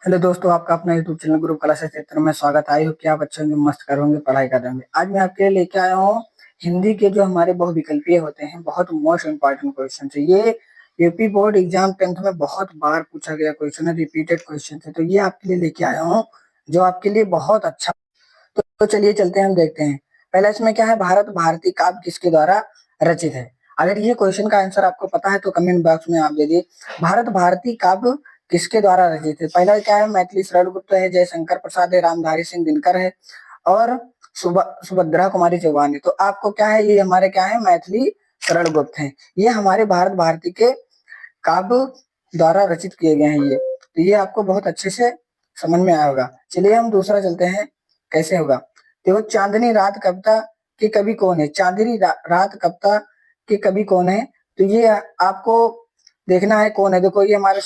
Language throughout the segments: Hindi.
हेलो दोस्तों, आपका अपना यूट्यूब चैनल ग्रुप कला से क्षेत्र में स्वागत है। आई हो कि आप अच्छे होंगे, मस्त करोगे, पढ़ाई करेंगे। आज मैं आपके लिए लेके आया हूँ हिंदी के जो हमारे बहुविकल्पीय होते हैं, बहुत मोस्ट इंपॉर्टेंट क्वेश्चन है ये। यूपी बोर्ड एग्जाम 10th में बहुत बार पूछा गया क्वेश्चन है, रिपीटेड क्वेश्चन है, तो ये आपके लिए लेके आया हूँ जो आपके लिए बहुत अच्छा। तो चलिए चलते हैं, हम देखते हैं। पहला इसमें क्या है, भारत भारती काव्य किसके द्वारा रचित है। अगर ये क्वेश्चन का आंसर आपको पता है तो कमेंट बॉक्स में आप दे दिए। भारत भारती काव्य किसके द्वारा रचित है। पहला क्या है, मैथिली शरण गुप्त है, जयशंकर प्रसाद है, रामधारी सिंह दिनकर है और सुभद्रा कुमारी चौहान है। तो आपको क्या है, ये हमारे क्या है, मैथिली शरण गुप्त है। ये हमारे भारत भारती के काव्य द्वारा रचित किए गए हैं ये। तो ये आपको बहुत अच्छे से समझ में आया होगा। चलिए हम दूसरा चलते हैं, कैसे होगा। देखो, चांदनी रात कविता के कवि कौन है। चांदनी रात कविता के कवि कौन है, तो ये आपको देखना है कौन है। देखो, ये हमारे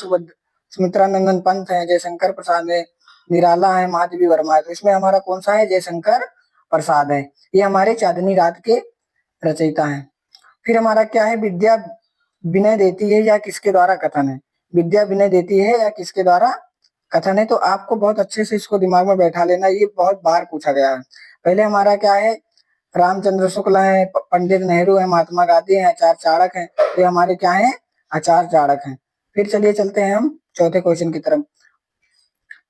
सुमित्रा नंदन पंत है, जयशंकर प्रसाद है, निराला है, महादेवी वर्मा है। तो इसमें हमारा कौन सा है, जयशंकर प्रसाद है। ये हमारे चांदनी रात के रचयिता है। फिर हमारा क्या है, विद्या विनय देती है या किसके द्वारा कथन है। विद्या विनय देती है या किसके द्वारा कथन है। तो आपको बहुत अच्छे से इसको दिमाग में बैठा लेना, ये बहुत बार पूछा गया है। पहले हमारा क्या है, रामचंद्र शुक्ल है, पंडित नेहरू है, महात्मा गांधी है, आचार्य चाणक्य है। तो ये हमारे क्या है, आचार्य चाणक्य है। फिर चलिए चलते हैं हम चौथे क्वेश्चन की तरफ।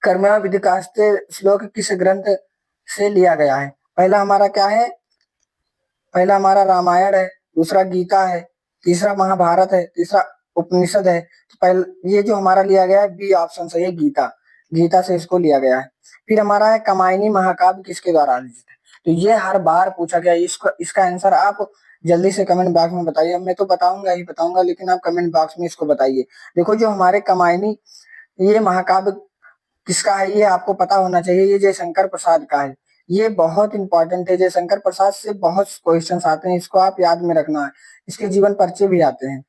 कर्मया विधिकास्ते श्लोक किस ग्रंथ से लिया गया है। पहला हमारा क्या है, पहला हमारा रामायण है, दूसरा गीता है, तीसरा महाभारत है, तीसरा उपनिषद है। तो पहले ये जो हमारा लिया गया है, बी ऑप्शन सही है, गीता। गीता से इसको लिया गया है। फिर हमारा है, कामायनी महाकाव्य किसके द्वारा रचित है। तो ये हर बार पूछा गया है। इसको इसका आंसर आप जल्दी से कमेंट बॉक्स में बताइए। मैं तो बताऊंगा ही बताऊंगा, लेकिन आप कमेंट बॉक्स में इसको बताइए। देखो, जो हमारे कामायनी ये महाकाव्य किसका है, ये आपको पता होना चाहिए। ये जयशंकर प्रसाद का है। ये बहुत इंपॉर्टेंट है। जयशंकर प्रसाद से बहुत क्वेश्चन आते हैं, इसको आप याद में रखना है। इसके जीवन परिचय भी आते हैं।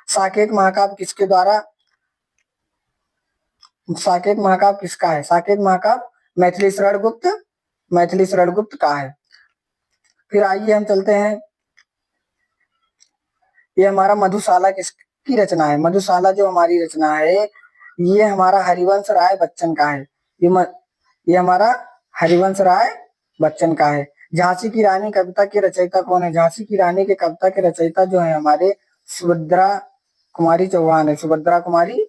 साकेत महाकाव्य किसके द्वारा, साकेत महाकाव्य किसका है। साकेत महाकाव्य मैथिली शरण गुप्त, मैथिली शरण गुप्त का है। फिर आइए हम चलते हैं, ये हमारा मधुशाला किसकी रचना है। मधुशाला जो हमारी रचना है, ये हमारा हरिवंश राय बच्चन का है। ये हमारा हरिवंश राय बच्चन का है। झांसी की रानी कविता के रचयिता कौन है। झांसी की रानी के कविता के रचयिता जो है हमारे सुभद्रा कुमारी चौहान है। सुभद्रा कुमारी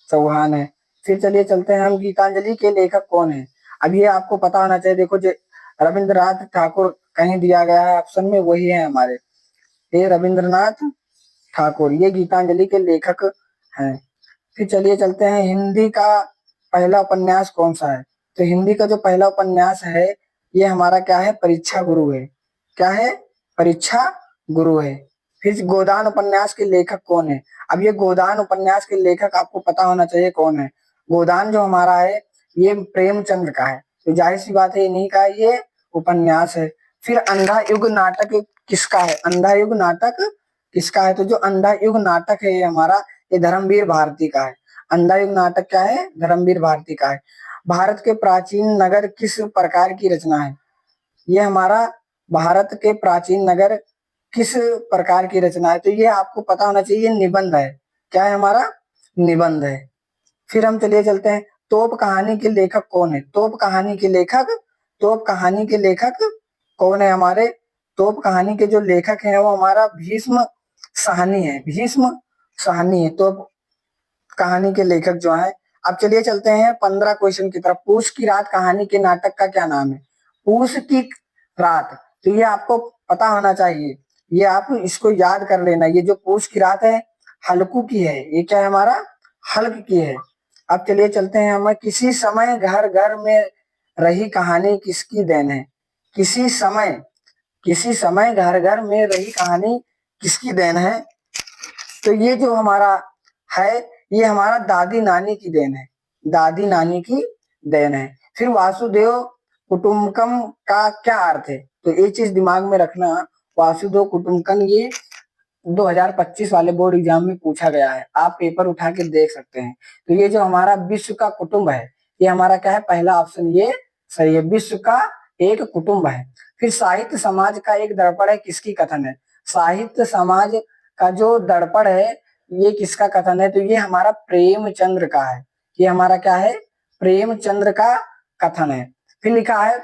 चौहान है। फिर चलिए चलते हैं हम, गीतांजलि के लेखक कौन है। अब ये आपको पता होना चाहिए। देखो, जो रविंद्रनाथ ठाकुर कहीं दिया गया है ऑप्शन में, वही है हमारे, ये रविंद्रनाथ ठाकुर, ये गीतांजलि के लेखक हैं। फिर चलिए चलते हैं, हिंदी का पहला उपन्यास कौन सा है। तो हिंदी का जो पहला उपन्यास है, ये हमारा क्या है, परीक्षा गुरु है। क्या है, परीक्षा गुरु है। फिर गोदान उपन्यास के लेखक कौन है। अब ये गोदान उपन्यास के लेखक आपको पता होना चाहिए कौन है। गोदान जो हमारा है, ये प्रेमचंद्र का है। तो जाहिर सी बात है, इन्हीं का ये उपन्यास है। फिर अंधा युग नाटक किसका है। अंधा युग नाटक किसका है। तो जो अंधा युग नाटक है, ये हमारा, ये धर्मवीर भारती का है। अंधा युग नाटक क्या है, धर्मवीर भारती का है। भारत के प्राचीन नगर किस प्रकार की रचना है। ये हमारा भारत के प्राचीन नगर किस प्रकार की रचना है। तो ये आपको पता होना चाहिए, निबंध है। क्या है हमारा, निबंध है। फिर हम चलिए चलते हैं, तोप कहानी के लेखक कौन है। तोप कहानी के लेखक, तोप कहानी के लेखक कौन है हमारे। तोप कहानी के जो लेखक हैं, वो हमारा भीष्म साहनी है। भीष्म साहनी है तोप कहानी के लेखक जो है। अब चलिए चलते हैं 15 क्वेश्चन की तरफ। पूस की रात कहानी के नाटक का क्या नाम है। पूस की रात, तो ये आपको पता होना चाहिए। ये आप इसको याद कर लेना। ये जो पूस की रात है, हल्कू की है। ये क्या है हमारा, हल्क की है। अब चलिए चलते हैं, हमें किसी समय घर घर में रही कहानी किसकी देन है। किसी समय, किसी समय घर घर में रही कहानी किसकी देन है। तो ये जो हमारा है, ये हमारा दादी नानी की देन है। दादी नानी की देन है। फिर वासुदेव कुटुंबकम का क्या अर्थ है। तो ये चीज दिमाग में रखना, वासुदेव कुटुंबकम ये 2025 वाले बोर्ड एग्जाम में पूछा गया है। आप पेपर उठा के देख सकते हैं। तो ये जो हमारा विश्व का कुटुंब है, ये हमारा क्या है, पहला ऑप्शन ये सही है, विश्व का एक कुटुंब है। फिर साहित्य समाज का एक दर्पण है किसकी कथन है। साहित्य समाज का जो दर्पण है, ये किसका कथन है। तो ये हमारा प्रेमचंद्र का है। ये हमारा क्या है, प्रेमचंद्र का कथन है। फिर लिखा है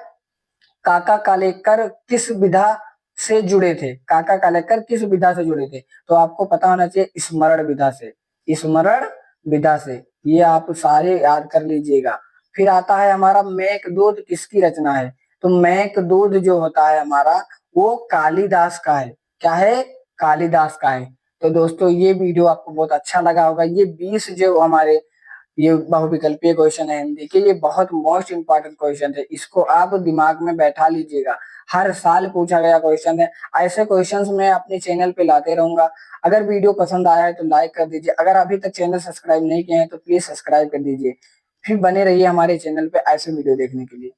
काका कालेकर किस विधा से जुड़े थे, काका कालेकर किस विधा से जुड़े थे, तो आपको पता होना चाहिए स्मरण विधा से, स्मरण विधा से, ये आप सारे याद कर लीजिएगा। फिर आता है हमारा मेघदूत किसकी रचना है, तो मेघदूत जो होता है हमारा वो कालिदास का है। क्या है? कालिदास का है। तो दोस्तों ये वीडियो आपको बहुत अच्छा लगा होगा। ये 20 जो हमारे ये बहुविकल्पीय क्वेश्चन है हिंदी के, ये बहुत मोस्ट इंपॉर्टेंट क्वेश्चन है, इसको आप दिमाग में बैठा लीजिएगा। हर साल पूछा गया क्वेश्चन है। ऐसे क्वेश्चंस मैं अपने चैनल पे लाते रहूंगा। अगर वीडियो पसंद आया है तो लाइक कर दीजिए, अगर अभी तक चैनल सब्सक्राइब नहीं किए हैं तो प्लीज सब्सक्राइब कर दीजिए। फिर बने रहिए हमारे चैनल पे ऐसे वीडियो देखने के लिए।